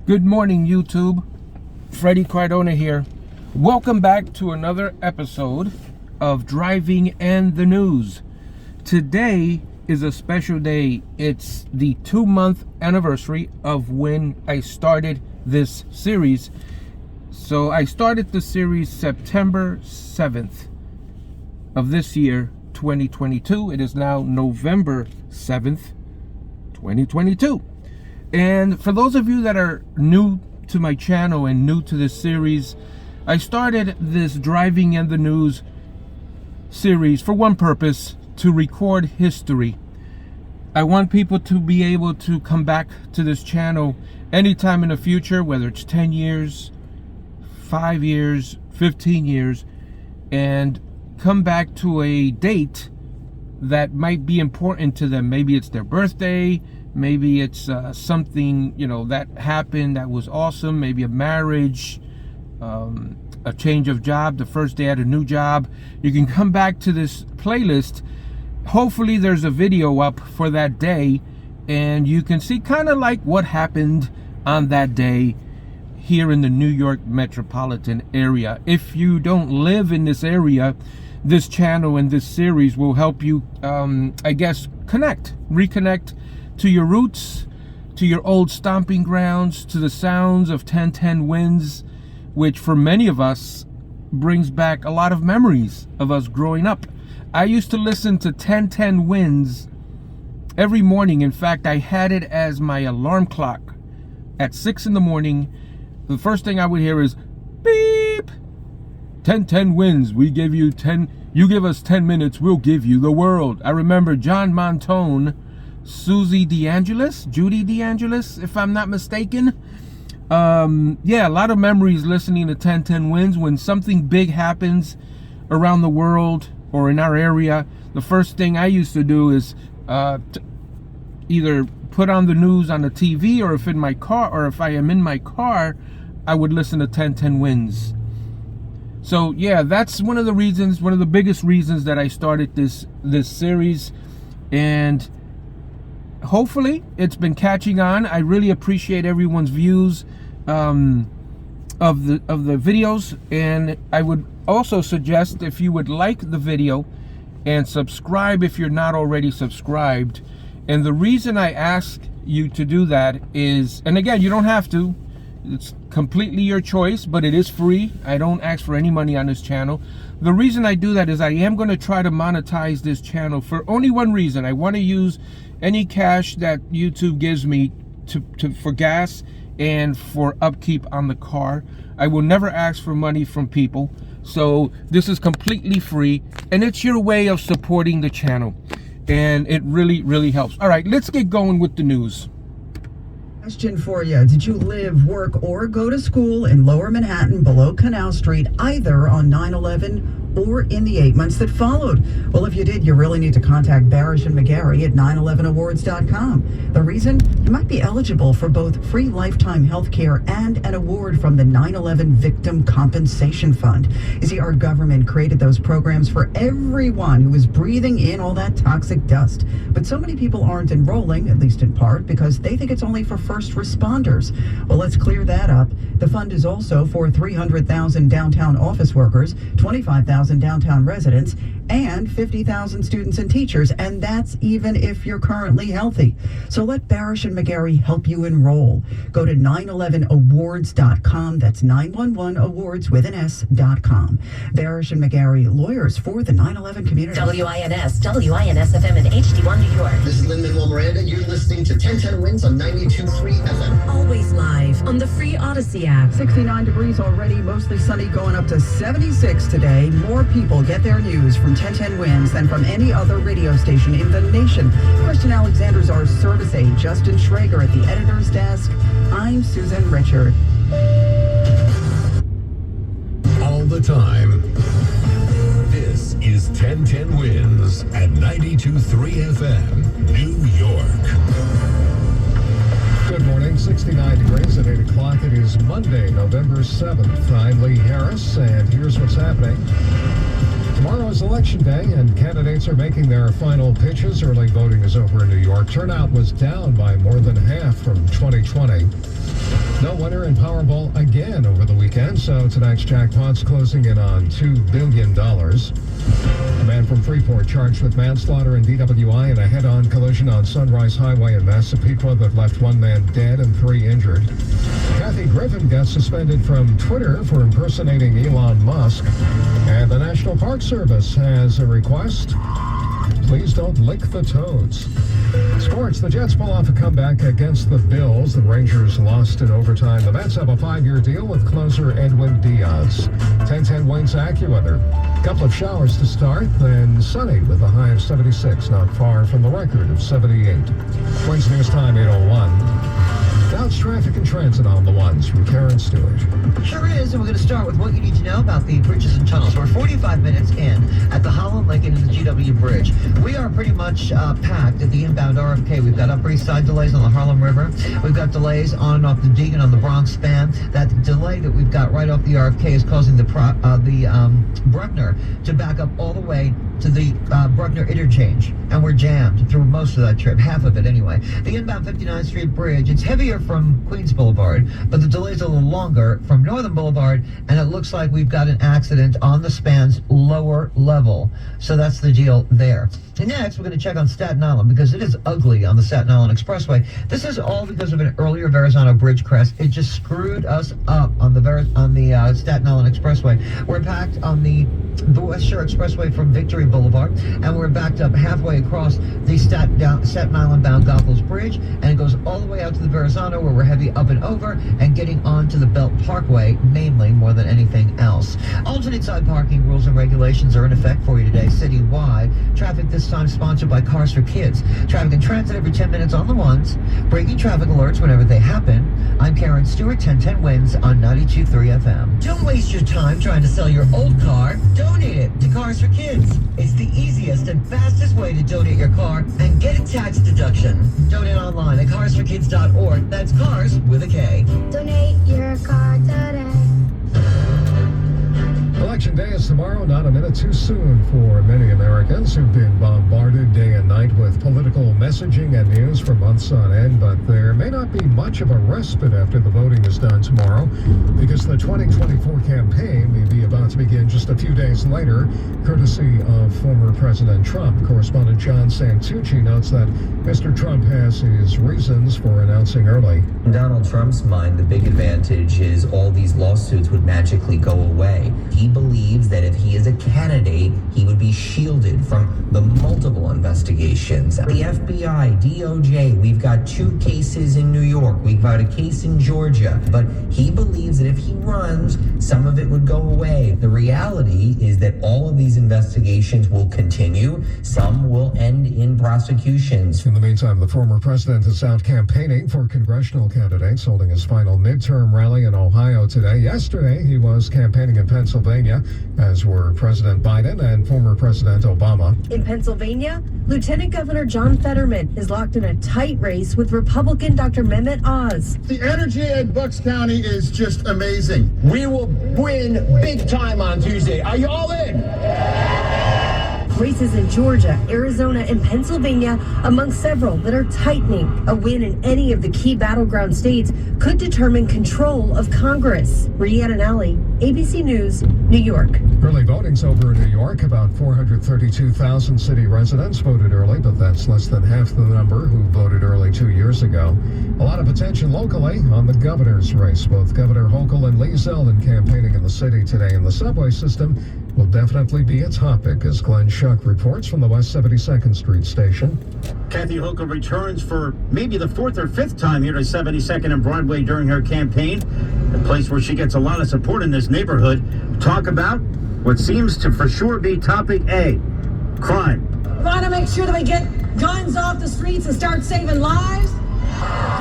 Good morning, YouTube. Freddie Cardona here. Welcome back to another episode of Driving and the News. Today is a special day. It's the 2-month anniversary of when I started this series. So I started the series September 7th of this year, 2022. It is now November 7th, 2022. And for those of you that are new to my channel and new to this series, I started this Driving and the News series for one purpose: to record history. I want people to be able to come back to this channel anytime in the future, whether it's 10 years, 5 years, 15 years, and come back to a date that might be important to them. Maybe it's their birthday. Maybe it's something, that happened that was awesome. Maybe a marriage, a change of job, the first day at a new job. You can come back to this playlist. Hopefully there's a video up for that day, and you can see kind of like what happened on that day here in the New York metropolitan area. If you don't live in this area, this channel and this series will help you, reconnect to your roots, to your old stomping grounds, to the sounds of 1010 winds, which for many of us brings back a lot of memories of us growing up. I used to listen to 1010 winds every morning. In fact, I had it as my alarm clock at 6 in the morning. The first thing I would hear is beep. 1010 winds. You give us 10 minutes, we'll give you the world. I remember John Montone, Judy DeAngelis, if I'm not mistaken. A lot of memories listening to 1010 Winds. When something big happens around the world or in our area, the first thing I used to do is either put on the news on the TV, or if I am in my car, I would listen to 1010 Winds. So that's one of the biggest reasons that I started this series, and hopefully it's been catching on. I really appreciate everyone's views of the videos, and I would also suggest, if you would like the video, and subscribe if you're not already subscribed. And the reason I ask you to do that is, and again, you don't have to, it's completely your choice, but it is free. I don't ask for any money on this channel. The reason I do that is I am going to try to monetize this channel for only one reason. I want to use any cash that YouTube gives me for gas and for upkeep on the car. I will never ask for money from people. So this is completely free, and it's your way of supporting the channel. And it really, really helps. All right, let's get going with the news. Question for you. Did you live, work, or go to school in Lower Manhattan below Canal Street, either on 9/11 or in the 8 months that followed? Well, if you did, you really need to contact Barish and McGarry at 911awards.com. The reason? You might be eligible for both free lifetime health care and an award from the 9/11 Victim Compensation Fund. You see, our government created those programs for everyone who was breathing in all that toxic dust. But so many people aren't enrolling, at least in part, because they think it's only for first responders. Well, let's clear that up. The fund is also for 300,000 downtown office workers, 25,000 downtown residents, and 50,000 students and teachers, and that's even if you're currently healthy. So let Barish and McGarry help you enroll. Go to 911awards.com. That's 911awards with an S.com. Barish and McGarry, lawyers for the 9/11 community. WINS FM in HD1 New York. This is Lin-Manuel Miranda. You're listening to 1010 Winds on 92.3 FM. Always live on the free Odyssey app. 69 degrees already, mostly sunny, going up to 76 today. More people get their news from 1010 Winds than from any other radio station in the nation. Christian Alexander's our service aide. Justin Schrager at the editor's desk. I'm Susan Richard. All the time. This is 1010 Winds at 92.3 FM, New York. Good morning, 69 degrees at 8 o'clock. It is Monday, November 7th. I'm Lee Harris, and here's what's happening. Tomorrow is Election Day, and candidates are making their final pitches. Early voting is over in New York. Turnout was down by more than half from 2020. No winner in Powerball again over the weekend, so tonight's jackpot's closing in on $2 billion. A man from Freeport charged with manslaughter and DWI in a head-on collision on Sunrise Highway in Massapequa that left one man dead and 3 injured. Kathy Griffin got suspended from Twitter for impersonating Elon Musk. And the National Park Service has a request. Please don't lick the toads. Sports, the Jets pull off a comeback against the Bills. The Rangers lost in overtime. The Mets have a 5-year deal with closer Edwin Diaz. 10-10 wins AccuWeather. Couple of showers to start, then sunny with a high of 76, not far from the record of 78. Wednesday news time, 8:01. Now it's traffic and transit on the ones from Karen Stewart. Sure is, and we're going to start with what you need to know about the bridges and tunnels. We're 45 minutes in at the Holland Lincoln and the GW Bridge. We are pretty much packed at the inbound RFK. We've got Upper East Side delays on the Harlem River. We've got delays on and off the Deegan on the Bronx span. That delay that we've got right off the RFK is causing the Bruckner to back up all the way to the Bruckner interchange, and we're jammed through most of that trip, half of it anyway. The inbound 59th Street Bridge, it's heavier from Queens Boulevard, but the delay's a little longer from Northern Boulevard, and it looks like we've got an accident on the span's lower level. So that's the deal there. And next, we're going to check on Staten Island because it is ugly on the Staten Island Expressway. This is all because of an earlier Verrazano Bridge crest. It just screwed us up on the Staten Island Expressway. We're packed on the West Shore Expressway from Victory Boulevard, and we're backed up halfway across the Staten Island bound Goethals Bridge, and it goes all the way out to the Verrazano where we're heavy up and over and getting onto the Belt Parkway, mainly more than anything else. Alternate side parking rules and regulations are in effect for you today citywide. Traffic this time sponsored by Cars for Kids. Traffic and transit every 10 minutes on the ones. Breaking traffic alerts whenever they happen. I'm Karen Stewart, 1010 Wins on 92.3 FM. Don't waste your time trying to sell your old car. Donate it to Cars for Kids. It's the easiest and fastest way to donate your car and get a tax deduction. Donate online at carsforkids.org. That's cars with a K. Donate your car today. Election Day is tomorrow, not a minute too soon for many Americans who've been bombarded day and night with political messaging and news for months on end, but there may not be much of a respite after the voting is done tomorrow because the 2024 campaign may be about to begin just a few days later, courtesy of former President Trump. Correspondent John Santucci notes that Mr. Trump has his reasons for announcing early. In Donald Trump's mind, the big advantage is all these lawsuits would magically go away. He believes that if he is a candidate, he would be shielded from the multiple investigations. The FBI, DOJ, we've got 2 cases in New York, we've got a case in Georgia, but he believes that if he runs, some of it would go away. The reality is that all of these investigations will continue. Some will end in prosecutions. In the meantime, the former president is out campaigning for congressional candidates, holding his final midterm rally in Ohio today. Yesterday, he was campaigning in Pennsylvania, as were President Biden and former President Obama. In Pennsylvania, Lieutenant Governor John Fetterman is locked in a tight race with Republican Dr. Mehmet Oz. The energy in Bucks County is just amazing. We will win big time on Tuesday. Are you all in? Races in Georgia, Arizona, and Pennsylvania, among several that are tightening. A win in any of the key battleground states could determine control of Congress. Rhiannon Alley, ABC News, New York. Early voting's over in New York. About 432,000 city residents voted early, but that's less than half the number who voted early 2 years ago. A lot of attention locally on the governor's race. Both Governor Hochul and Lee Zeldin campaigning in the city today, and the subway system will definitely be a topic, as Glenn Schuck reports from the West 72nd Street station. Kathy Hochul returns for maybe the 4th or 5th time here to 72nd and Broadway during her campaign, a place where she gets a lot of support in this neighborhood. Talk about what seems to for sure be topic A, crime. You want to make sure that we get guns off the streets and start saving lives?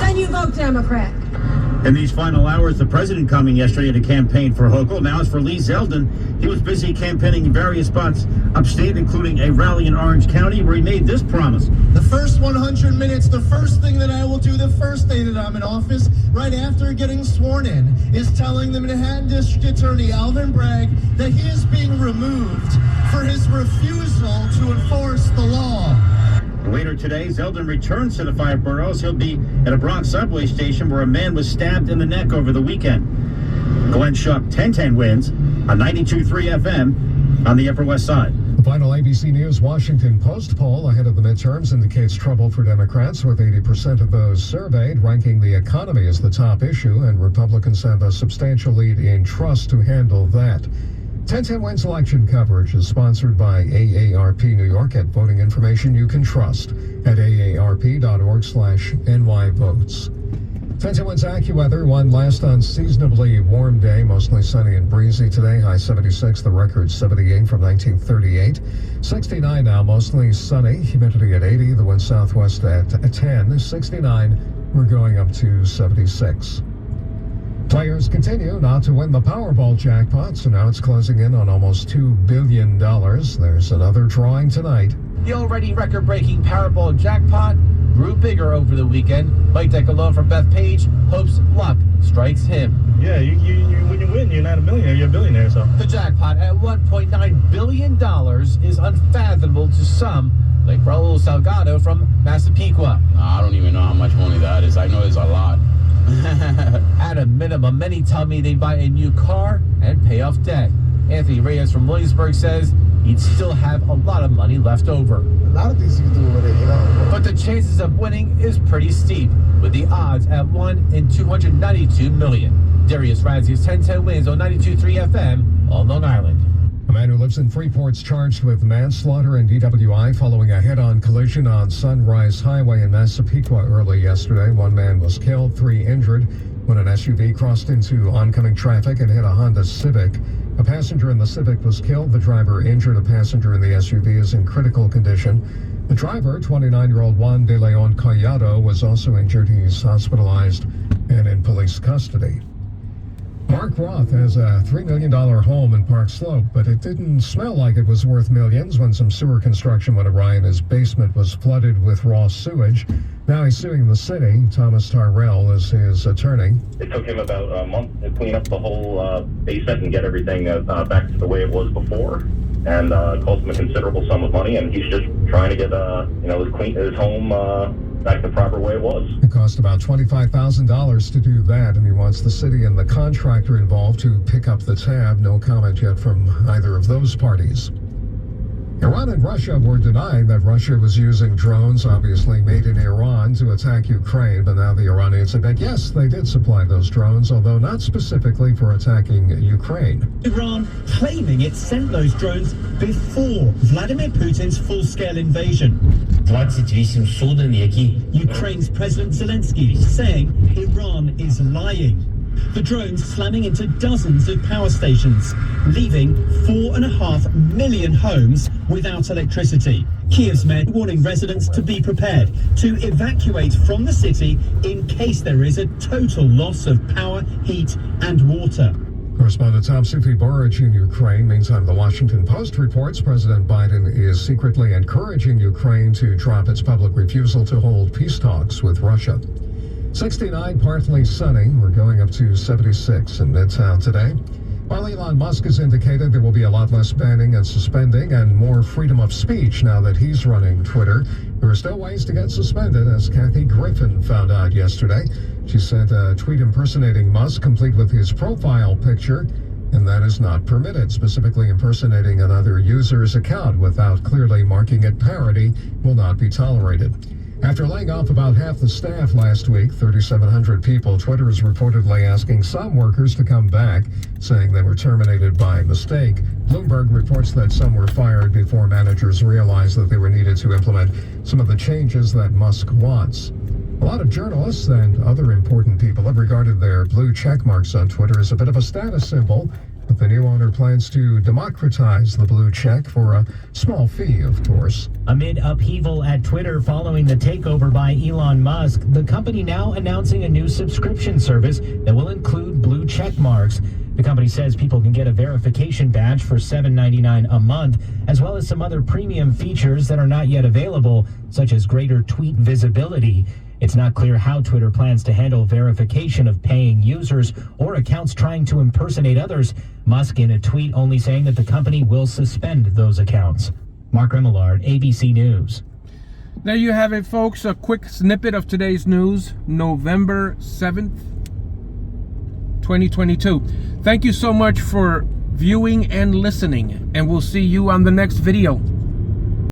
Then you vote Democrat. In these final hours, the president coming yesterday to campaign for Hochul. Now as for Lee Zeldin, he was busy campaigning in various spots upstate, including a rally in Orange County where he made this promise. The first 100 minutes, the first thing that I will do the first day that I'm in office, right after getting sworn in, is telling the Manhattan District Attorney Alvin Bragg that he is being removed for his refusal to enforce the law. Later today, Zeldin returns to the five boroughs. He'll be at a Bronx subway station where a man was stabbed in the neck over the weekend. Glenn Schuck, 1010 wins on 92.3 FM on the Upper West Side. The final ABC News Washington Post poll ahead of the midterms indicates trouble for Democrats, with 80% of those surveyed ranking the economy as the top issue, and Republicans have a substantial lead in trust to handle that. 1010 Wins election coverage is sponsored by AARP New York at voting information you can trust at aarp.org/nyvotes. 1010 Wins AccuWeather, one last unseasonably warm day, mostly sunny and breezy today. High 76, the record 78 from 1938. 69 now, mostly sunny. Humidity at 80, the wind southwest at 10. 69, we're going up to 76. Players continue not to win the Powerball jackpot, so now it's closing in on almost $2 billion. There's another drawing tonight. The already record-breaking Powerball jackpot grew bigger over the weekend. Mike Decalone from Bethpage hopes luck strikes him. Yeah, you when you win, you're not a millionaire, you're a billionaire. So the jackpot at $1.9 billion is unfathomable to some, like Raul Salgado from Massapequa. I don't even know how much money that is. I know it's a lot. At a minimum, many tell me they'd buy a new car and pay off debt. Anthony Reyes from Williamsburg says he'd still have a lot of money left over. A lot of things you can do with it, you know. But the chances of winning is pretty steep, with the odds at 1 in 292 million. Darius Radzius, 1010 Wins on 92.3 FM on Long Island. A man who lives in Freeport's charged with manslaughter and DWI following a head-on collision on Sunrise Highway in Massapequa early yesterday. One man was killed, 3 injured when an SUV crossed into oncoming traffic and hit a Honda Civic. A passenger in the Civic was killed. The driver injured. A passenger in the SUV is in critical condition. The driver, 29-year-old Juan de Leon Collado, was also injured. He's hospitalized and in police custody. Mark Roth has a $3 million home in Park Slope, but it didn't smell like it was worth millions when some sewer construction went awry and his basement was flooded with raw sewage. Now he's suing the city. Thomas Tarrell is his attorney. It took him about a month to clean up the whole basement and get everything back to the way it was before, and cost him a considerable sum of money, and he's just trying to get his home back the proper way it was. It cost about $25,000 to do that, and he wants the city and the contractor involved to pick up the tab. No comment yet from either of those parties. Iran and Russia were denying that Russia was using drones, obviously made in Iran, to attack Ukraine, but now the Iranians admit, yes, they did supply those drones, although not specifically for attacking Ukraine. Iran claiming it sent those drones before Vladimir Putin's full-scale invasion. Ukraine's President Zelensky saying Iran is lying. The drones slamming into dozens of power stations, leaving 4.5 million homes without electricity. Kiev's men warning residents to be prepared to evacuate from the city in case there is a total loss of power, heat, and water. Correspondent Tom Sufi Burrage in Ukraine. Meantime, the Washington Post reports President Biden is secretly encouraging Ukraine to drop its public refusal to hold peace talks with Russia. 69, partly sunny. We're going up to 76 in Midtown today. While Elon Musk has indicated there will be a lot less banning and suspending and more freedom of speech now that he's running Twitter, there are still ways to get suspended, as Kathy Griffin found out yesterday. She sent a tweet impersonating Musk, complete with his profile picture, and that is not permitted. Specifically, impersonating another user's account without clearly marking it parody will not be tolerated. After laying off about half the staff last week, 3,700 people, Twitter is reportedly asking some workers to come back, saying they were terminated by mistake. Bloomberg reports that some were fired before managers realized that they were needed to implement some of the changes that Musk wants. A lot of journalists and other important people have regarded their blue check marks on Twitter as a bit of a status symbol. But the new owner plans to democratize the blue check for a small fee, of course. Amid upheaval at Twitter following the takeover by Elon Musk, the company now announcing a new subscription service that will include blue check marks. The company says people can get a verification badge for $7.99 a month, as well as some other premium features that are not yet available, such as greater tweet visibility. It's not clear how Twitter plans to handle verification of paying users or accounts trying to impersonate others. Musk in a tweet only saying that the company will suspend those accounts. Mark Remillard, ABC News. There you have it, folks. A quick snippet of today's news, November 7th, 2022. Thank you so much for viewing and listening, and we'll see you on the next video.